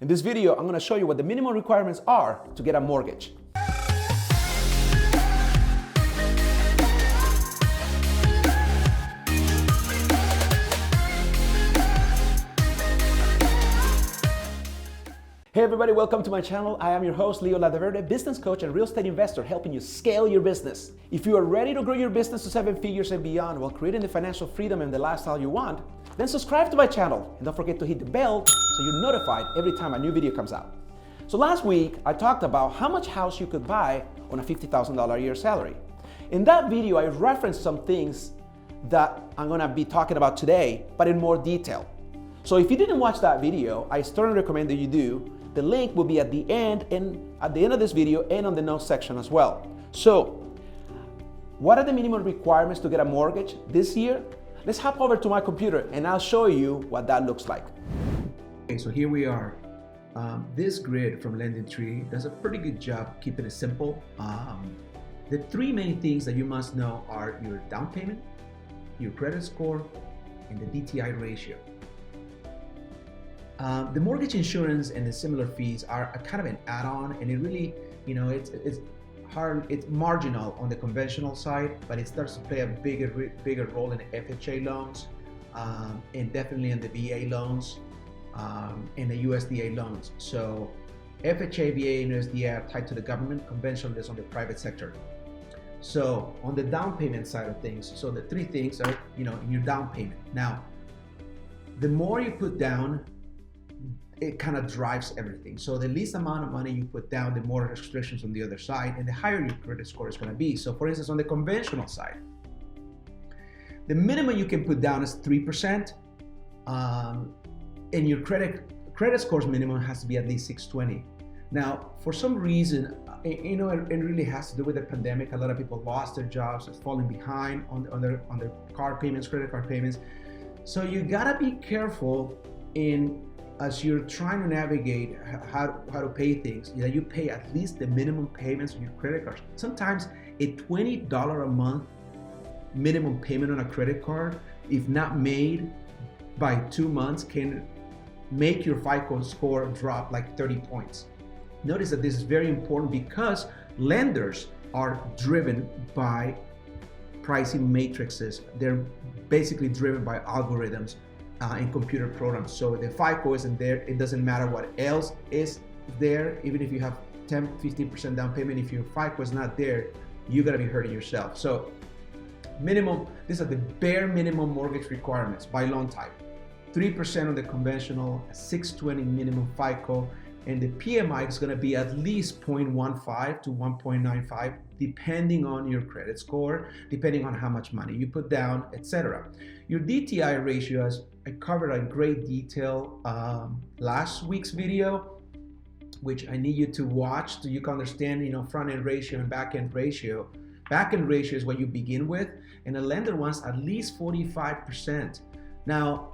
In this video, I'm going to show you what the minimum requirements are to get a mortgage. Hey everybody, welcome to my channel. I am your host, Leo Ladeverde, business coach and real estate investor, helping you scale your business. If you are ready to grow your business to 7 figures and beyond while creating the financial freedom and the lifestyle you want, then subscribe to my channel and don't forget to hit the bell so you're notified every time a new video comes out. So last week, I talked about how much house you could buy on a $50,000 a year salary. In that video, I referenced some things that I'm gonna be talking about today, but in more detail. So if you didn't watch that video, I strongly recommend that you do. The link will be at the end of this video and on the notes section as well. So, what are the minimum requirements to get a mortgage this year? Let's hop over to my computer and I'll show you what that looks like. Okay, so here we are. This grid from LendingTree does a pretty good job keeping it simple. The three main things that you must know are your down payment, your credit score, and the DTI ratio. The mortgage insurance and the similar fees are a kind of an add-on, and it really, it's marginal on the conventional side, but it starts to play a bigger role in the FHA loans, and definitely in the VA loans, and the USDA loans. So FHA, VA, and USDA are tied to the government. Conventional is on the private sector. So on the down payment side of things, so the three things are, in your down payment. Now, the more you put down, it kind of drives everything. So the least amount of money you put down, the more restrictions on the other side, and the higher your credit score is going to be. So for instance, on the conventional side, the minimum you can put down is 3%, and your credit score's minimum has to be at least 620. Now, for some reason, it really has to do with the pandemic. A lot of people lost their jobs, are falling behind on their car payments, credit card payments. So you gotta be careful as you're trying to navigate how to pay things, that you pay at least the minimum payments on your credit cards. Sometimes a $20 a month minimum payment on a credit card, if not made by 2 months, can make your FICO score drop like 30 points. Notice that this is very important because lenders are driven by pricing matrices. They're basically driven by algorithms in computer programs. So the FICO isn't there, it doesn't matter what else is there. Even if you have 10-15% down payment, if your FICO is not there, you're gonna be hurting yourself. So these are the bare minimum mortgage requirements by loan type. 3% on the conventional, 620 minimum FICO, and the PMI is gonna be at least 0.15 to 1.95, depending on your credit score, depending on how much money you put down, etc. Your DTI ratio, as I covered in great detail last week's video, which I need you to watch so you can understand, front-end ratio and back-end ratio. Back-end ratio is what you begin with, and a lender wants at least 45%. Now,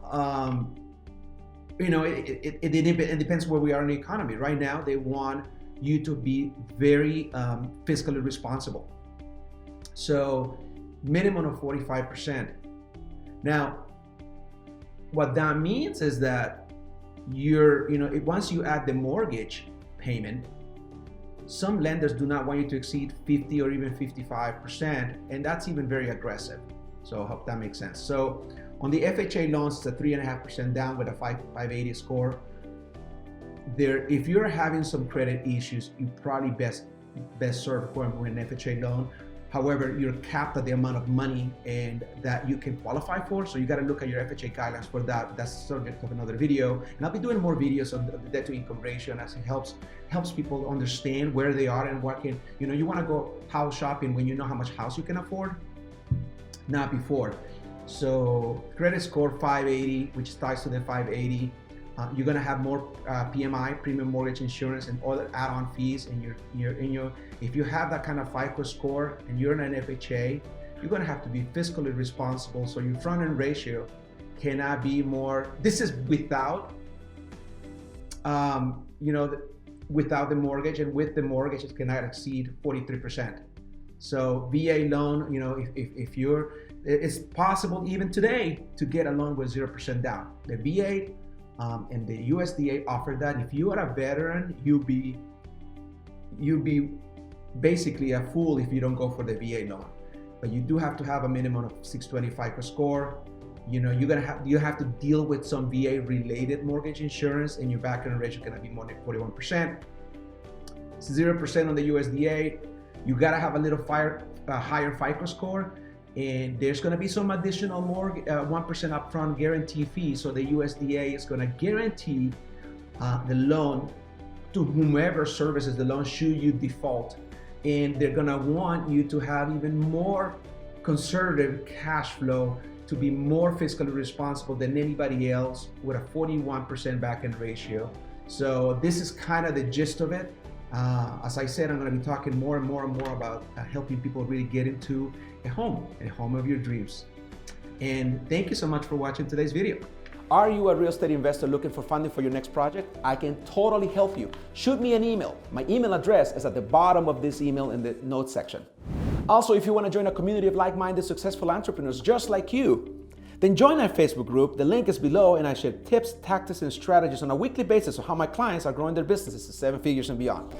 it depends where we are in the economy. Right now, they want you to be very fiscally responsible. So, minimum of 45%. Now, what that means is that once you add the mortgage payment, some lenders do not want you to exceed 50 or even 55%, and that's even very aggressive. So I hope that makes sense. So on the FHA loans, it's a 3.5% down with a 580 score. If you're having some credit issues, you probably best serve going with an FHA loan. However, you're capped at the amount of money and that you can qualify for. So you got to look at your FHA guidelines for that. That's the subject of another video. And I'll be doing more videos on the debt to income ratio, and as it helps people understand where they are and what can, you want to go house shopping when you know how much house you can afford, not before. So credit score 580, which ties to the 580. You're gonna have more PMI, premium mortgage insurance, and other add-on fees. And if you have that kind of FICO score and you're in an FHA, you're gonna have to be fiscally responsible. So your front-end ratio cannot be more. This is without, without the mortgage, and with the mortgage, it cannot exceed 43%. So VA loan, if you're, it's possible even today to get a loan with 0% down. The VA and the USDA offered that. If you are a veteran, you'll be basically a fool if you don't go for the VA loan. But you do have to have a minimum of 620 FICO score. You know, you have to deal with some VA related mortgage insurance, and your background rate is going to be more than 41%. 0% on the USDA. You got to have a little higher FICO score, and there's going to be some additional 1% upfront guarantee fee. So the USDA is going to guarantee the loan to whomever services the loan should you default. And they're gonna want you to have even more conservative cash flow to be more fiscally responsible than anybody else with a 41% back-end ratio. So this is kind of the gist of it. As I said, I'm gonna be talking more and more about helping people really get into a home of your dreams. And thank you so much for watching today's video. Are you a real estate investor looking for funding for your next project? I can totally help you. Shoot me an email. My email address is at the bottom of this email in the notes section. Also, if you want to join a community of like-minded successful entrepreneurs just like you, then join our Facebook group. The link is below, and I share tips, tactics, and strategies on a weekly basis on how my clients are growing their businesses to 7 figures and beyond.